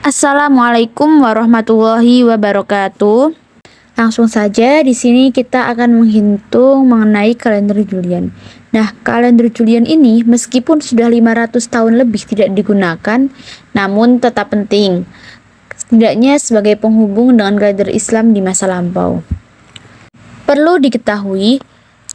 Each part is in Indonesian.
Assalamualaikum warahmatullahi wabarakatuh. Langsung saja di sini kita akan menghitung mengenai kalender Julian. Nah, kalender Julian ini meskipun sudah 500 tahun lebih tidak digunakan, namun tetap penting. Setidaknya sebagai penghubung dengan kalender Islam di masa lampau. Perlu diketahui,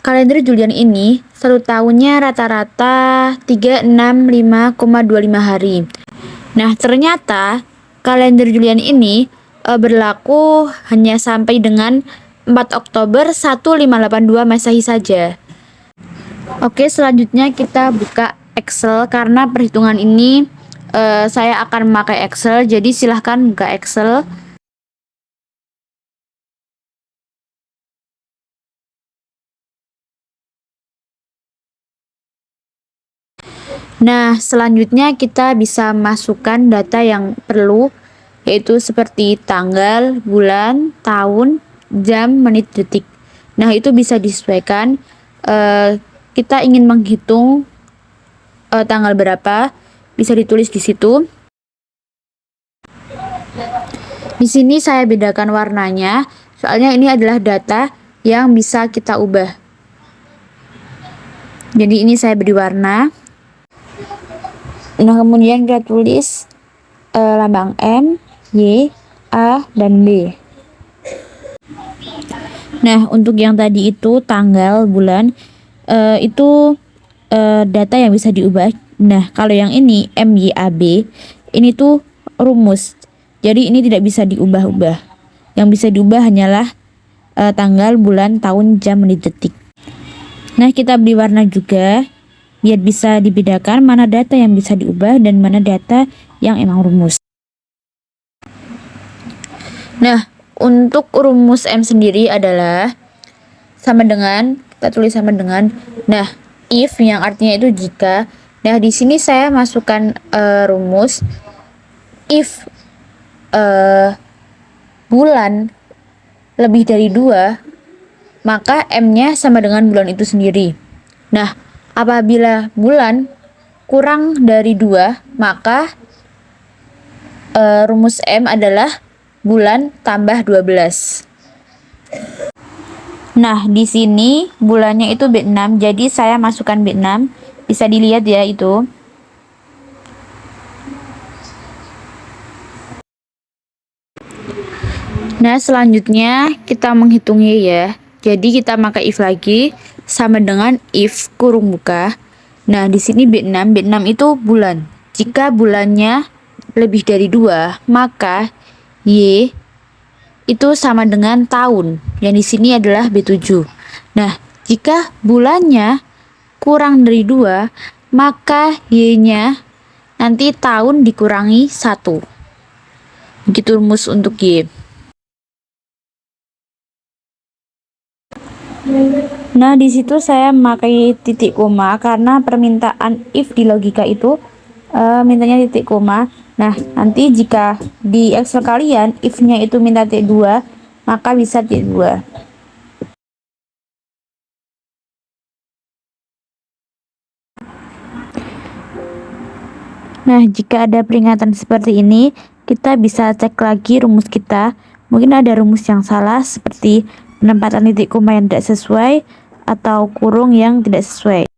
kalender Julian ini satu tahunnya rata-rata 365,25 hari. Nah, ternyata kalender Julian ini berlaku hanya sampai dengan 4 Oktober 1582 Masehi saja. Oke, selanjutnya kita buka Excel karena perhitungan ini saya akan memakai Excel, jadi silahkan buka Excel. Nah, selanjutnya kita bisa masukkan data yang perlu, yaitu seperti tanggal, bulan, tahun, jam, menit, detik. Nah, itu bisa disesuaikan. Kita ingin menghitung tanggal berapa, bisa ditulis di situ. Di sini saya bedakan warnanya, soalnya ini adalah data yang bisa kita ubah. Jadi ini saya beri warna. Nah, kemudian kita tulis lambang M, Y, A, dan B. Nah, untuk yang tadi itu tanggal, bulan, itu data yang bisa diubah. Nah, kalau yang ini M, Y, A, B, ini tuh rumus. Jadi ini tidak bisa diubah-ubah. Yang bisa diubah hanyalah tanggal, bulan, tahun, jam, menit, detik. Nah, kita beri warna juga biar bisa dibedakan mana data yang bisa diubah dan mana data yang emang rumus. Nah, untuk rumus M sendiri adalah sama dengan, kita tulis sama dengan, nah, if yang artinya itu jika. Nah, di sini saya masukkan rumus if bulan lebih dari 2, maka M-nya sama dengan bulan itu sendiri. Nah, apabila bulan kurang dari 2, maka rumus M adalah bulan tambah 12. Nah, di sini bulannya itu B6, jadi saya masukkan B6. Bisa dilihat ya itu. Nah, selanjutnya kita menghitungnya ya. Jadi kita pakai if lagi sama dengan if kurung buka. Nah, di sini B6, B6 itu bulan. Jika bulannya lebih dari 2, maka Y itu sama dengan tahun. Yang di sini adalah B7. Nah, jika bulannya kurang dari 2, maka Y-nya nanti tahun dikurangi 1. Begitu rumus untuk Y. Nah, di situ saya memakai titik koma karena permintaan if di logika itu mintanya titik koma. Nah, nanti jika di Excel kalian if-nya itu minta titik 2, maka bisa titik 2. Nah, jika ada peringatan seperti ini, kita bisa cek lagi rumus kita. Mungkin ada rumus yang salah seperti penempatan titik koma yang tidak sesuai atau kurung yang tidak sesuai.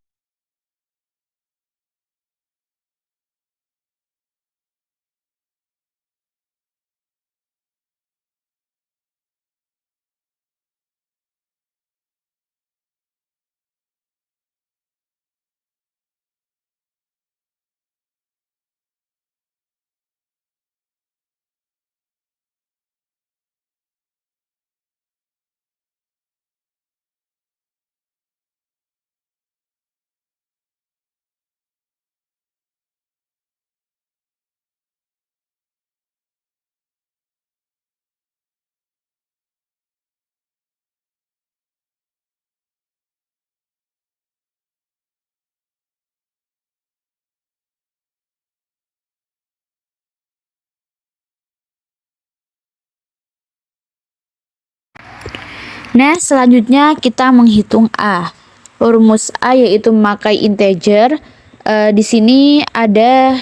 Nah, selanjutnya kita menghitung A. Rumus A yaitu memakai integer. Di sini ada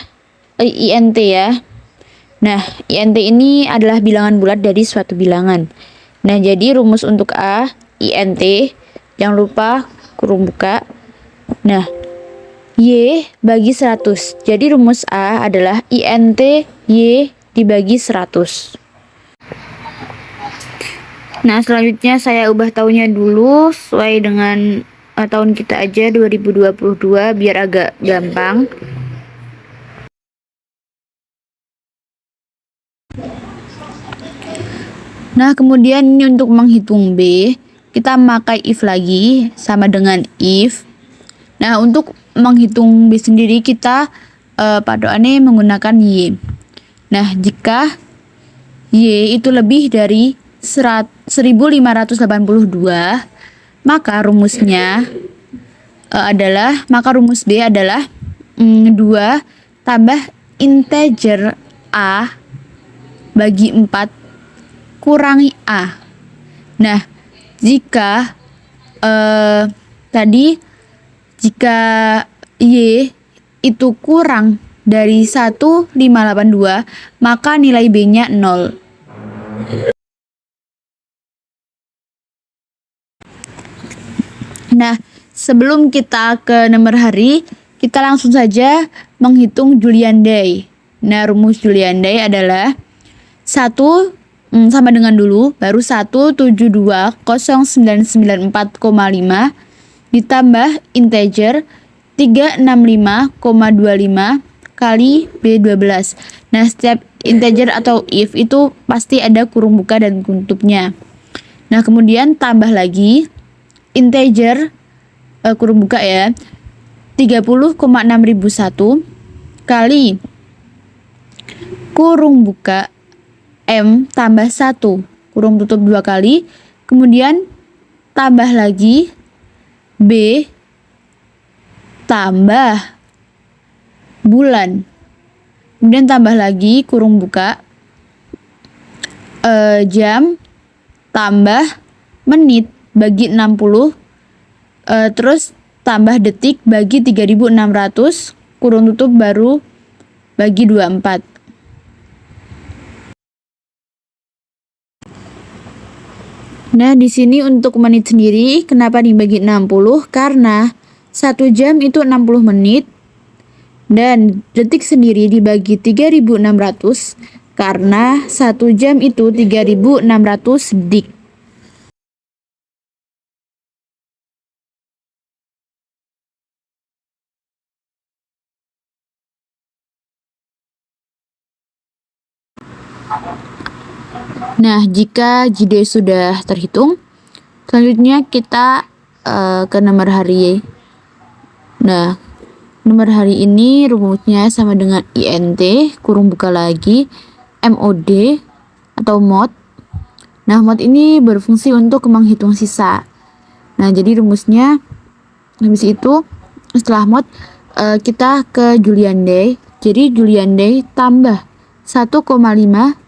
int ya. Nah, INT ini adalah bilangan bulat dari suatu bilangan. Nah, jadi rumus untuk A, INT, jangan lupa kurung buka. Nah, Y bagi 100. Jadi rumus A adalah INT Y dibagi 100. Nah, selanjutnya saya ubah tahunnya dulu sesuai dengan tahun kita aja 2022 biar agak gampang. Nah, kemudian ini untuk menghitung B, kita memakai if lagi sama dengan if. Nah, untuk menghitung B sendiri kita padoannya menggunakan Y. Nah, jika Y itu lebih dari 1582, maka rumusnya maka rumus B adalah 2 tambah integer A bagi 4 kurangi A. Nah, jika jika Y itu kurang dari 1582, maka nilai B-nya 0. Nah, sebelum kita ke nomor hari, kita langsung saja menghitung Julian Day. Nah, rumus Julian Day adalah 1 sama dengan dulu, baru 172.0994,5 ditambah integer 365,25 kali B12. Nah, setiap integer atau if itu pasti ada kurung buka dan tutupnya. Nah, kemudian tambah lagi integer kurung buka ya, 30,6001 kali kurung buka M tambah 1 kurung tutup 2 kali, kemudian tambah lagi B tambah bulan, kemudian tambah lagi kurung buka jam tambah menit bagi 60, terus tambah detik bagi 3600 kurung tutup baru bagi 24. Nah, di sini untuk menit sendiri kenapa dibagi 60? Karena 1 jam itu 60 menit dan detik sendiri dibagi 3600 karena 1 jam itu 3600 detik. Nah, jika JD sudah terhitung, selanjutnya kita ke nomor hari. Nah, nomor hari ini rumusnya sama dengan INT, kurung buka lagi, MOD atau mod. Nah, mod ini berfungsi untuk menghitung sisa. Nah, jadi rumusnya habis itu setelah mod kita ke Julian Day. Jadi Julian Day tambah 1,5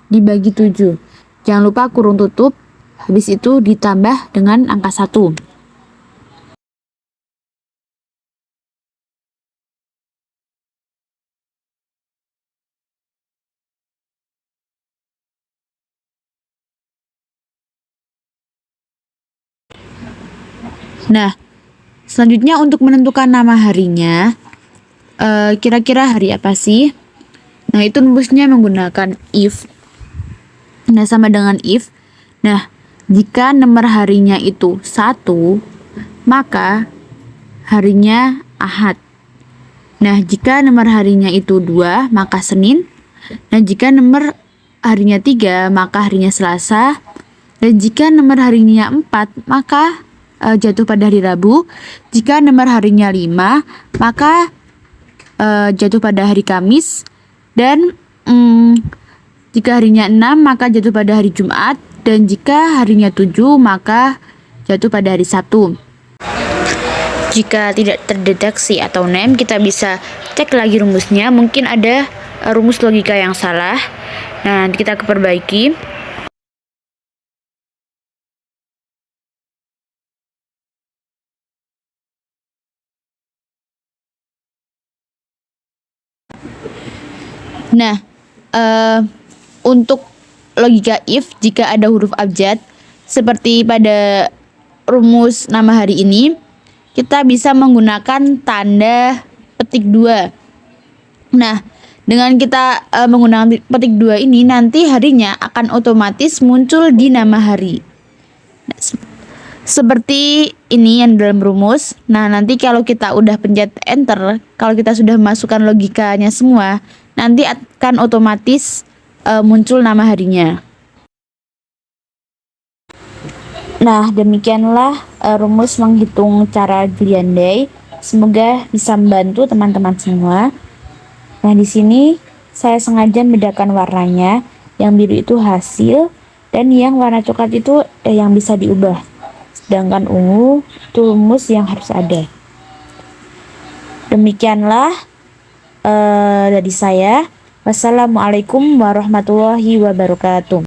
dibagi 7. Jangan lupa kurung tutup, habis itu ditambah dengan angka 1. Nah, selanjutnya untuk menentukan nama harinya, kira-kira hari apa sih? Nah, itu rumusnya menggunakan if. Nah, sama dengan if. Nah, jika nomor harinya itu 1, maka harinya Ahad. Nah, jika nomor harinya itu 2, maka Senin. Nah, jika nomor harinya 3, maka harinya Selasa. Dan jika nomor harinya 4, maka jatuh pada hari Rabu. Jika nomor harinya 5, maka jatuh pada hari Kamis. Dan jika harinya 6, maka jatuh pada hari Jumat. Dan jika harinya 7, maka jatuh pada hari Sabtu. Jika tidak terdeteksi atau NEM, kita bisa cek lagi rumusnya. Mungkin ada rumus logika yang salah. Nah, kita perbaiki. Nah, untuk logika if jika ada huruf abjad seperti pada rumus nama hari ini, kita bisa menggunakan tanda petik 2. Nah, dengan kita menggunakan petik 2 ini, nanti harinya akan otomatis muncul di nama hari. Nah, seperti ini yang dalam rumus. Nah, nanti kalau kita udah pencet enter, kalau kita sudah masukkan logikanya semua, nanti akan otomatis muncul nama harinya. Nah, demikianlah rumus menghitung cara giliandai. Semoga bisa membantu teman-teman semua. Nah, di sini saya sengaja membedakan warnanya. Yang biru itu hasil dan yang warna coklat itu yang bisa diubah. Sedangkan ungu itu rumus yang harus ada. Demikianlah dari saya. Wassalamualaikum warahmatullahi wabarakatuh.